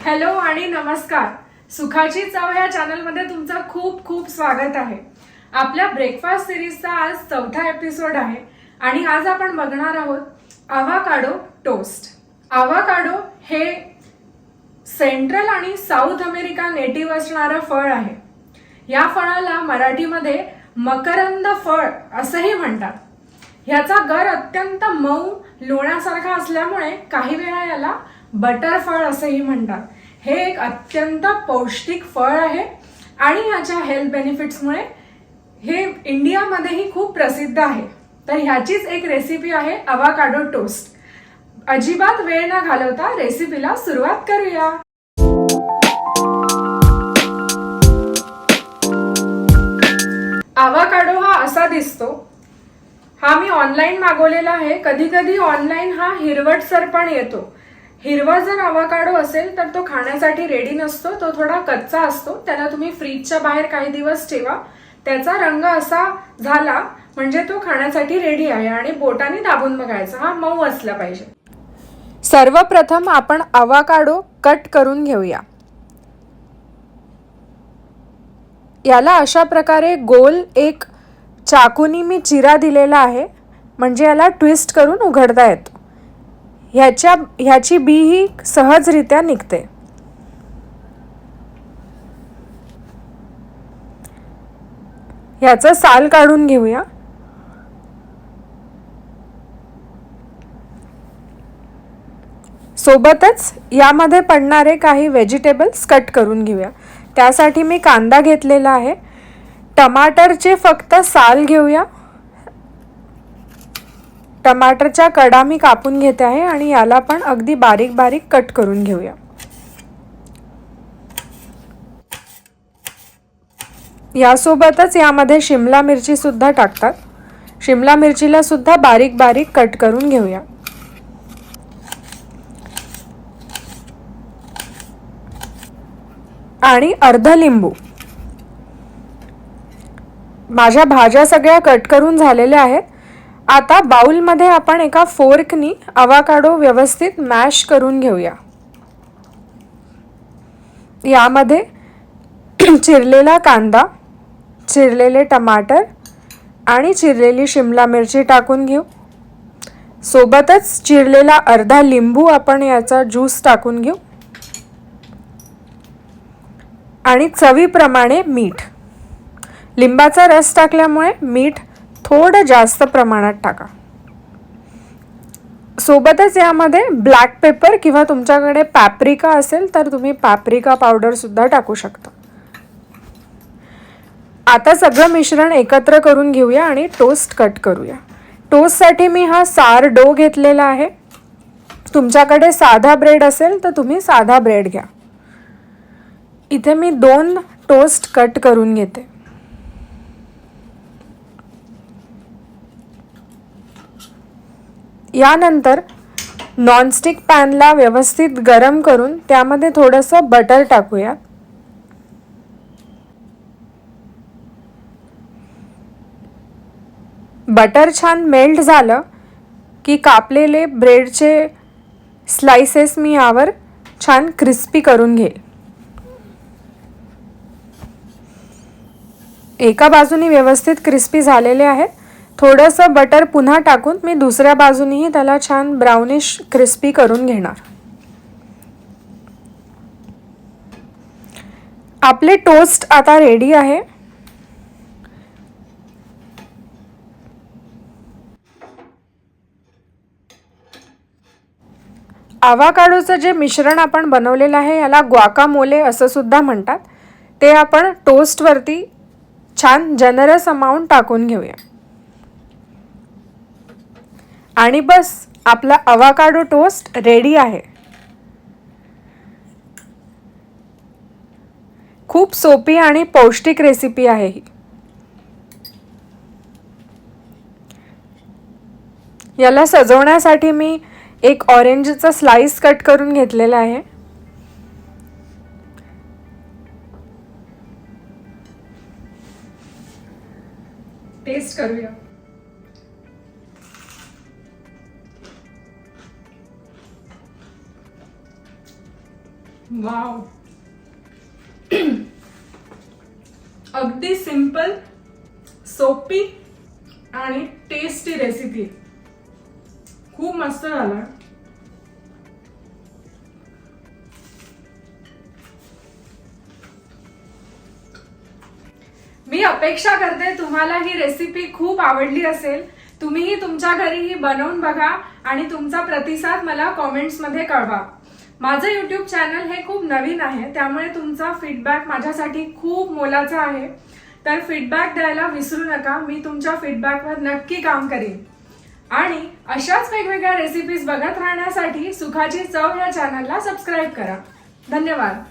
Hello आणि नमस्कार. सुखाची चव या चॅनलमध्ये तुमचं खूप खूप स्वागत आहे. आपल्या ब्रेकफास्ट सिरीजचा आज 4था एपिसोड आहे आणि आज आपण बघणार आहोत आवाकाडो टोस्ट. आवाकाडो हे सेंट्रल आणि साऊथ अमेरिका नेटिव्ह असणारं फळ आहे. या फळाला मराठीमध्ये मकरंद फळ असंही म्हणतात. ह्याचा गर अत्यंत मऊ लोण्यासारखा असल्यामुळे काही वेळा याला बटर फळ असेही म्हणतात. हे एक अत्यंत पौष्टिक फळ आहे आणि ह्याच्या हेल्थ बेनिफिट्समुळे हे इंडियामध्येही खूप प्रसिद्ध आहे. तर ह्याचीच एक रेसिपी आहे आवाकाडो टोस्ट. अजिबात वेळ न घालवता रेसिपीला सुरुवात करूया. आवाकाडो हा असा दिसतो. हा मी ऑनलाईन मागवलेला आहे. कधी कधी ऑनलाईन हा हिरवटसर पण येतो. हिरवा जर आवाकाडो असेल तर तो खाण्यासाठी रेडी नसतो, तो थोडा कच्चा असतो. त्याला तुम्ही फ्रीजच्या बाहेर काही दिवस ठेवा. त्याचा रंग असा झाला म्हणजे तो खाण्यासाठी रेडी आहे आणि बोटाने दाबून बघायचा. हा मऊ असला पाहिजे. सर्वप्रथम आपण आवाकाडो कट करून घेऊया. याला अशा प्रकारे गोल एक चाकूनी मी चिरा दिलेला आहे म्हणजे याला ट्विस्ट करून उघडता येतो. ह्याची बी ही सहजरित्या निघते. ह्याचं साल काढून घेऊया. सोबतच यामध्ये पडणारे काही व्हेजिटेबल्स कट करून घेऊया. त्यासाठी मी कांदा घेतलेला आहे. टमाटरचे फक्त साल घेऊया. टमाटरच्या कडा मी कापून घेते आहे आणि याला पण अगदी बारीक बारीक कट करून घेऊया. यासोबतच यामध्ये शिमला मिरची सुद्धा टाकतात. शिमला मिरचीला सुद्धा बारीक बारीक कट करून घेऊया. आणि अर्ध लिंबू. माझ्या भाज्या सगळ्या कट करून झालेल्या आहेत. आता बाउलमध्ये आपण एका फोर्कनी आवाकाडो व्यवस्थित मॅश करून घेऊया. यामध्ये चिरलेला कांदा, चिरलेले टमाटर आणि चिरलेली शिमला मिरची टाकून घेऊ. सोबतच चिरलेला अर्धा लिंबू आपण याचा ज्यूस टाकून घेऊ आणि चवीप्रमाणे मीठ. लिंबाचा रस टाकल्यामुळे मीठ थोडं जास्त प्रमाणात टाका. सोबतच यामध्ये ब्लॅक पेपर किंवा तुमच्याकडे पॅप्रिका असेल तर तुम्ही पॅप्रिका पावडर सुद्धा टाकू शकता. आता सगळं मिश्रण एकत्र करून घेऊया आणि टोस्ट कट करूया. टोस्टसाठी मी हा सार डो घेतलेला आहे. तुमच्याकडे साधा ब्रेड असेल तर तुम्ही साधा ब्रेड घ्या. इथे मी 2 टोस्ट कट करून घेते. यानंतर नॉनस्टिक पॅनला व्यवस्थित गरम करून त्यामध्ये थोडंसं बटर टाकूया. बटर छान मेल्ट झालं की कापलेले ब्रेडचे स्लाइसेस मी यावर छान क्रिस्पी करून घेईल. एका बाजूने व्यवस्थित क्रिस्पी झालेले आहेत. थोडंसं बटर पुन्हा टाकून मी दुसऱ्या बाजूनेही त्याला छान ब्राउनिश क्रिस्पी करून घेणार. आपले टोस्ट आता रेडी आहे. आवाकाडोचं जे मिश्रण आपण बनवलेलं आहे याला ग्वाकामोले असं सुद्धा म्हणतात. ते आपण टोस्टवरती छान जनरस अमाऊंट टाकून घेऊया. आणि बस आपला आवाकाडो टोस्ट रेडी आहे. खूप सोपी आणि पौष्टिक रेसिपी आहे ही. याला सजवण्यासाठी मी एक ऑरेंजचा स्लाइस कट करून घेतलेला आहे. टेस्ट करूया. वाव. अगदी सिंपल, सोपी आणि टेस्टी रेसिपी. खूप मस्त झाला. मी अपेक्षा करते तुम्हाला ही रेसिपी खूप आवडली असेल. तुम्हीही तुमच्या घरी ही बनवून बघा आणि तुमचा प्रतिसाद मला कॉमेंट्स मध्ये कळवा. माझं YouTube चॅनल हे खूप नवीन आहे, त्यामुळे तुमचा फीडबॅक माझ्यासाठी खूप मोलाचा आहे. तर फीडबॅक द्यायला विसरू नका. मी तुमच्या फीडबॅकवर नक्की काम करेन. आणि अशाच वेगवेगळ्या रेसिपीज बघत राहण्यासाठी सुखाची चव या चॅनलला सबस्क्राईब करा. धन्यवाद.